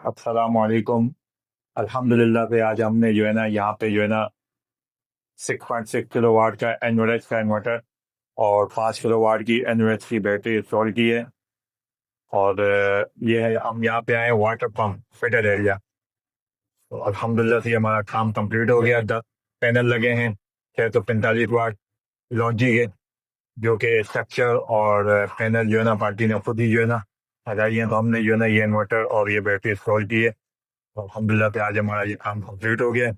अस्सलामुअलैकुम। अल्हम्दुलिल्लाह पे आज हमने जो है ना यहाँ पे जो है ना 6.6 किलो वाट का एनवरेक्स का इन्वर्टर और 5 किलो वाट की एनवरेक्स की बैटरी इंस्टॉल की है। और ये है, हम यहाँ पे आए वाटर पंप फिटेड एरिया। तो अल्हम्दुलिल्लाह से हमारा काम कंप्लीट हो गया। 10 पैनल लगे हैं 645 वाट लॉन्जी के, जो कि स्ट्रक्चर और पैनल जो है ना पार्टी ने खुद ही जो है ना लगाई है। तो हमने जो है ना ये इन्वर्टर और ये बैटरी इंस्टॉल की है। तो अल्हम्दुलिल्लाह पे आज हमारा ये काम कंप्लीट हो गया है।